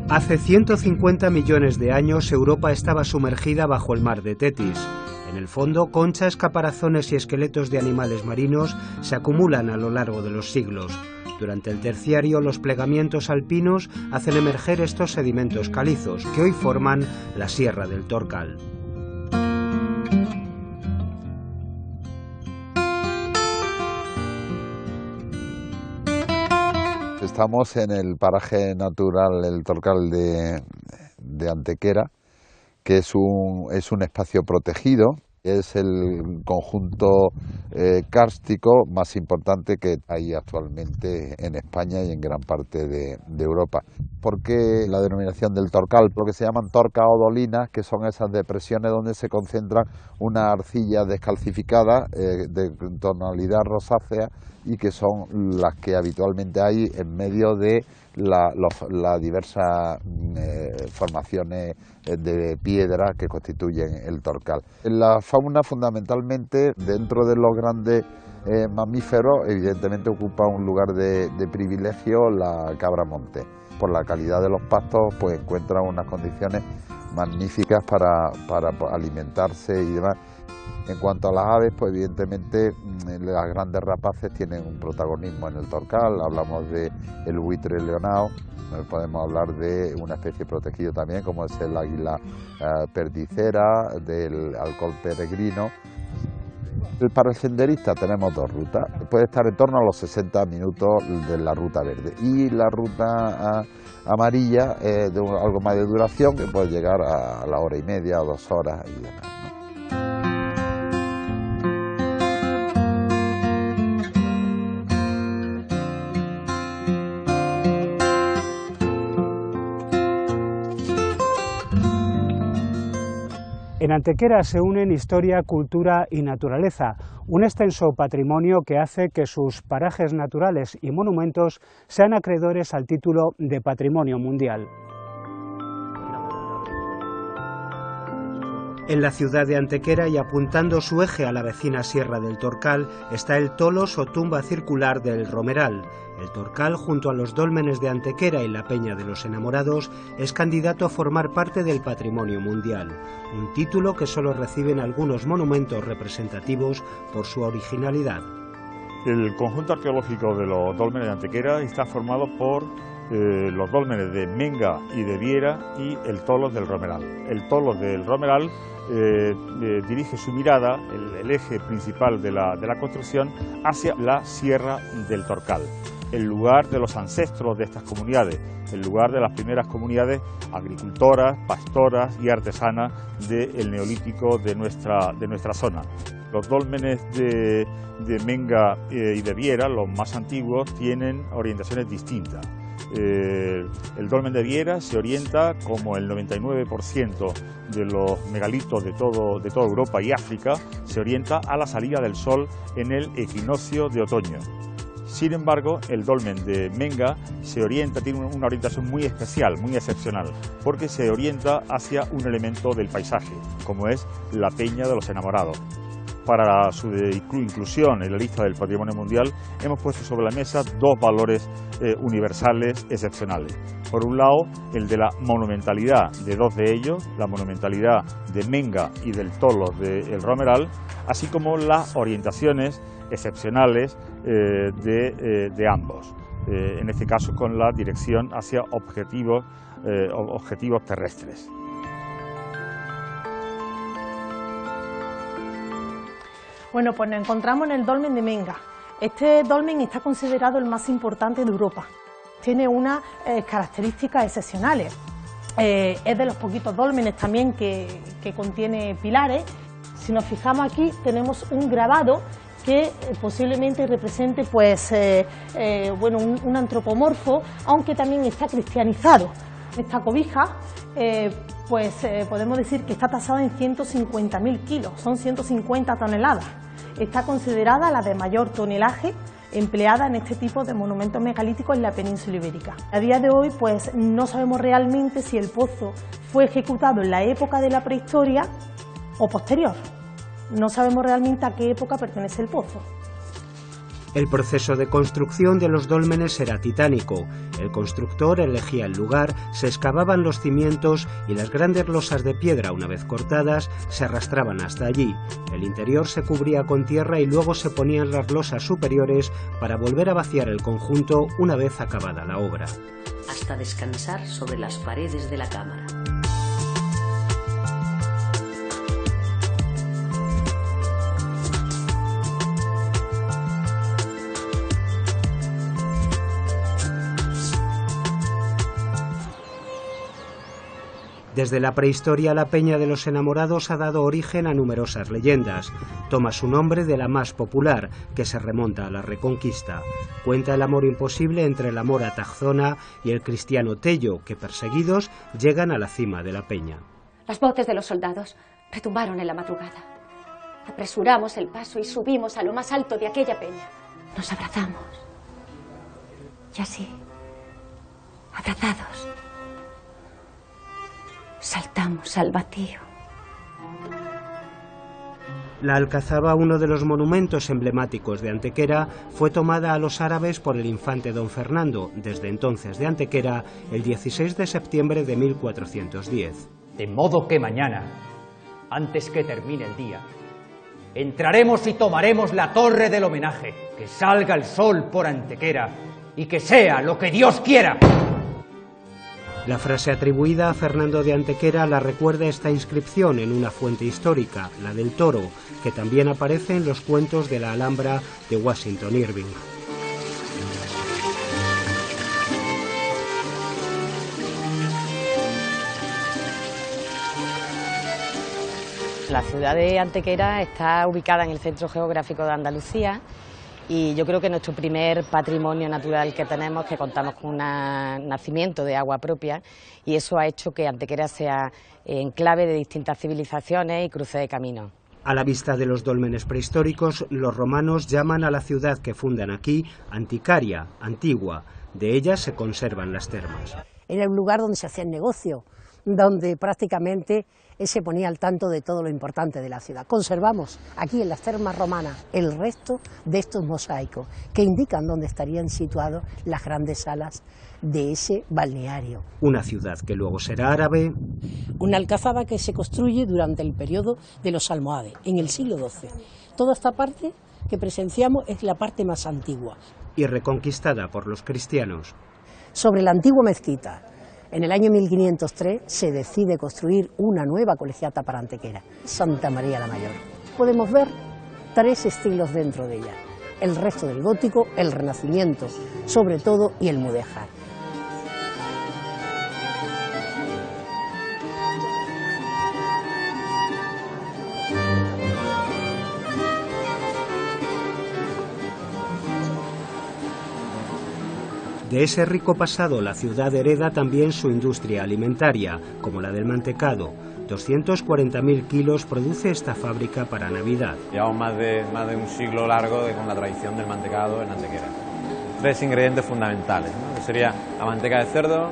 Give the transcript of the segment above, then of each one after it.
Hace 150 millones de años Europa estaba sumergida bajo el mar de Tetis. En el fondo, conchas, caparazones y esqueletos de animales marinos se acumulan a lo largo de los siglos. Durante el Terciario, los plegamientos alpinos hacen emerger estos sedimentos calizos, que hoy forman la Sierra del Torcal. Estamos en el paraje natural, el Torcal de Antequera, que es un espacio protegido. Es el conjunto kárstico más importante que hay actualmente en España y en gran parte de Europa. ¿Por qué la denominación del Torcal? Lo que se llaman torca-odolinas, que son esas depresiones donde se concentran una arcilla descalcificada de tonalidad rosácea y que son las que habitualmente hay en medio de las diversas formaciones de piedra que constituyen el Torcal. En la fauna, fundamentalmente, dentro de los grandes mamíferos, evidentemente ocupa un lugar de privilegio la cabra montés. Por la calidad de los pastos, pues encuentra unas condiciones magníficas para alimentarse y demás. En cuanto a las aves, pues evidentemente las grandes rapaces tienen un protagonismo en el Torcal. Hablamos del buitre leonao, podemos hablar de una especie protegida también como es el águila perdicera, del halcón peregrino. Para el senderista tenemos dos rutas, puede estar en torno a los 60 minutos de la ruta verde y la ruta amarilla de algo más de duración, que puede llegar a la hora y media o 2 horas y demás, ¿no? En Antequera se unen historia, cultura y naturaleza, un extenso patrimonio que hace que sus parajes naturales y monumentos sean acreedores al título de Patrimonio Mundial. En la ciudad de Antequera y apuntando su eje a la vecina Sierra del Torcal está el tolos o tumba circular del Romeral. El Torcal, junto a los dólmenes de Antequera y la Peña de los Enamorados, es candidato a formar parte del Patrimonio Mundial, un título que solo reciben algunos monumentos representativos por su originalidad. El conjunto arqueológico de los dólmenes de Antequera está formado por los dólmenes de Menga y de Viera y el tolos del Romeral. El tolos del Romeral dirige su mirada, el eje principal de la construcción, hacia la Sierra del Torcal, el lugar de los ancestros de estas comunidades, el lugar de las primeras comunidades agricultoras, pastoras y artesanas del Neolítico de nuestra zona. Los dólmenes de Menga y de Viera, los más antiguos, tienen orientaciones distintas. El dolmen de Viera se orienta, como el 99% de los megalitos de toda Europa y África, se orienta a la salida del sol en el equinoccio de otoño. Sin embargo, el dolmen de Menga tiene una orientación muy especial, muy excepcional, porque se orienta hacia un elemento del paisaje, como es la Peña de los Enamorados. Para su inclusión en la lista del Patrimonio Mundial hemos puesto sobre la mesa dos valores universales excepcionales. Por un lado, el de la monumentalidad de dos de ellos, la monumentalidad de Menga y del tolos del Romeral, así como las orientaciones excepcionales de ambos, en este caso con la dirección hacia objetivos terrestres. Bueno, pues nos encontramos en el dolmen de Menga. Este dolmen está considerado el más importante de Europa. Tiene unas características excepcionales. Es de los poquitos dólmenes también que contiene pilares. Si nos fijamos aquí, tenemos un grabado que posiblemente represente pues, un antropomorfo, aunque también está cristianizado. Esta cobija podemos decir que está tasada en 150.000 kilos, son 150 toneladas. Está considerada la de mayor tonelaje empleada en este tipo de monumentos megalíticos en la península ibérica. A día de hoy pues no sabemos realmente si el pozo fue ejecutado en la época de la prehistoria o posterior. No sabemos realmente a qué época pertenece el pozo. El proceso de construcción de los dólmenes era titánico. El constructor elegía el lugar, se excavaban los cimientos y las grandes losas de piedra, una vez cortadas, se arrastraban hasta allí. El interior se cubría con tierra y luego se ponían las losas superiores para volver a vaciar el conjunto una vez acabada la obra. Hasta descansar sobre las paredes de la cámara. Desde la prehistoria, la Peña de los Enamorados ha dado origen a numerosas leyendas. Toma su nombre de la más popular, que se remonta a la Reconquista. Cuenta el amor imposible entre la mora Taczona y el cristiano Tello, que perseguidos llegan a la cima de la peña. Las voces de los soldados retumbaron en la madrugada. Apresuramos el paso y subimos a lo más alto de aquella peña. Nos abrazamos. Y así, abrazados, saltamos al vacío. La Alcazaba, uno de los monumentos emblemáticos de Antequera, fue tomada a los árabes por el infante don Fernando, desde entonces de Antequera, el 16 de septiembre de 1410. De modo que mañana, antes que termine el día, entraremos y tomaremos la torre del homenaje, que salga el sol por Antequera y que sea lo que Dios quiera. La frase atribuida a Fernando de Antequera la recuerda esta inscripción en una fuente histórica, la del Toro, que también aparece en los cuentos de la Alhambra de Washington Irving. La ciudad de Antequera está ubicada en el centro geográfico de Andalucía y yo creo que nuestro primer patrimonio natural que tenemos, que contamos con un nacimiento de agua propia, y eso ha hecho que Antequera sea enclave de distintas civilizaciones y cruce de caminos. A la vista de los dólmenes prehistóricos, los romanos llaman a la ciudad que fundan aquí Anticaria, antigua. De ella se conservan las termas. Era un lugar donde se hacía el negocio, donde prácticamente se ponía al tanto de todo lo importante de la ciudad. Conservamos aquí en las termas romanas el resto de estos mosaicos que indican dónde estarían situadas las grandes salas de ese balneario. Una ciudad que luego será árabe. Una alcazaba que se construye durante el periodo de los almohades, en el siglo XII. Toda esta parte que presenciamos es la parte más antigua. Y reconquistada por los cristianos. Sobre la antigua mezquita, en el año 1503 se decide construir una nueva colegiata para Antequera, Santa María la Mayor. Podemos ver 3 estilos dentro de ella, el resto del gótico, el renacimiento sobre todo y el mudéjar. De ese rico pasado, la ciudad hereda también su industria alimentaria, como la del mantecado. 240.000 kilos produce esta fábrica para Navidad. Llevamos más de un siglo largo con la tradición del mantecado en Antequera. 3 ingredientes fundamentales, ¿no? Que sería la manteca de cerdo,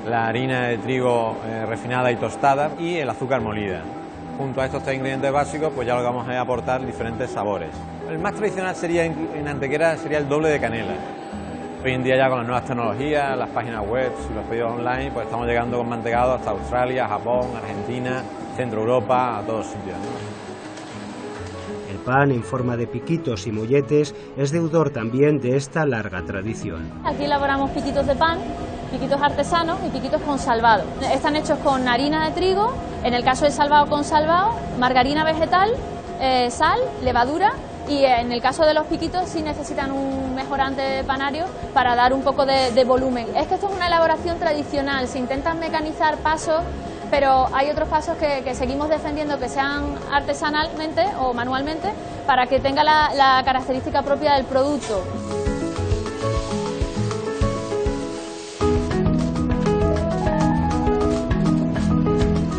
la harina de trigo refinada y tostada y el azúcar molida. Junto a estos 3 ingredientes básicos, pues ya lo que vamos a aportar diferentes sabores. El más tradicional sería en Antequera sería el doble de canela. Hoy en día ya con las nuevas tecnologías, las páginas web y los pedidos online, pues estamos llegando con mantecado hasta Australia, Japón, Argentina, Centro Europa, a todos sitios, ¿no? El pan en forma de piquitos y molletes es deudor también de esta larga tradición. Aquí elaboramos piquitos de pan, piquitos artesanos y piquitos con salvado. Están hechos con harina de trigo, en el caso del salvado con salvado, margarina vegetal, sal, levadura. Y en el caso de los piquitos sí necesitan un mejorante panario para dar un poco de volumen. Es que esto es una elaboración tradicional, se intentan mecanizar pasos, pero hay otros pasos que seguimos defendiendo que sean artesanalmente o manualmente para que tenga la característica propia del producto.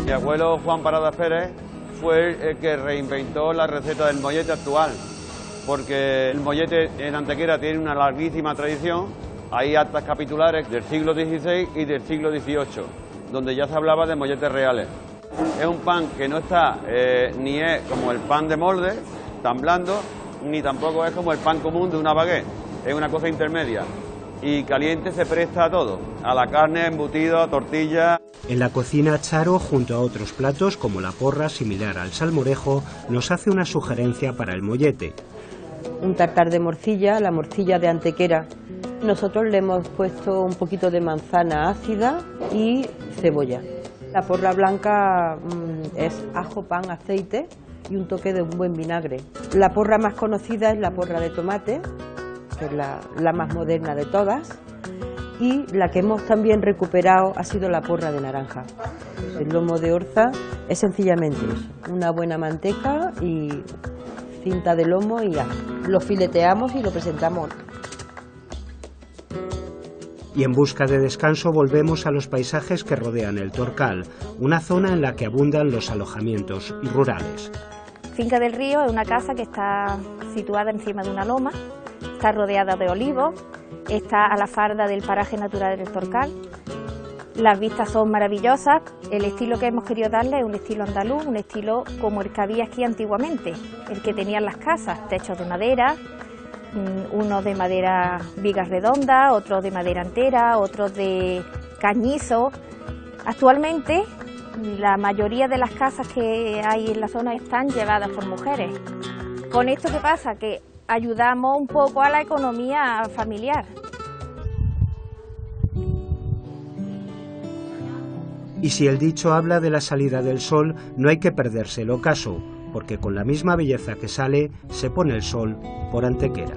Mi abuelo Juan Paradas Pérez fue el que reinventó la receta del mollete actual, porque el mollete en Antequera tiene una larguísima tradición. Hay actas capitulares del siglo XVI y del siglo XVIII, donde ya se hablaba de molletes reales. Es un pan que no está ni es como el pan de molde, tan blando, ni tampoco es como el pan común de una baguette, es una cosa intermedia. Y caliente se presta a todo, a la carne, embutido, tortilla. En la cocina, Charo, junto a otros platos como la porra, similar al salmorejo, nos hace una sugerencia para el mollete. Un tartar de morcilla, la morcilla de Antequera. Nosotros le hemos puesto un poquito de manzana ácida y cebolla. La porra blanca es ajo, pan, aceite y un toque de un buen vinagre. La porra más conocida es la porra de tomate, que es la más moderna de todas, y la que hemos también recuperado ha sido la porra de naranja. El lomo de orza es sencillamente eso, una buena manteca y cinta de lomo y ajo. Lo fileteamos y lo presentamos. Y en busca de descanso volvemos a los paisajes que rodean el Torcal, una zona en la que abundan los alojamientos rurales. Finca del Río es una casa que está situada encima de una loma, está rodeada de olivos, está a la falda del paraje natural del Torcal. Las vistas son maravillosas, el estilo que hemos querido darle es un estilo andaluz, un estilo como el que había aquí antiguamente, el que tenían las casas, techos de madera, unos de madera vigas redondas, otros de madera entera, otros de cañizo. Actualmente la mayoría de las casas que hay en la zona están llevadas por mujeres. Con esto, ¿qué pasa? Que ayudamos un poco a la economía familiar. Y si el dicho habla de la salida del sol, no hay que perderse el ocaso, porque con la misma belleza que sale, se pone el sol por Antequera.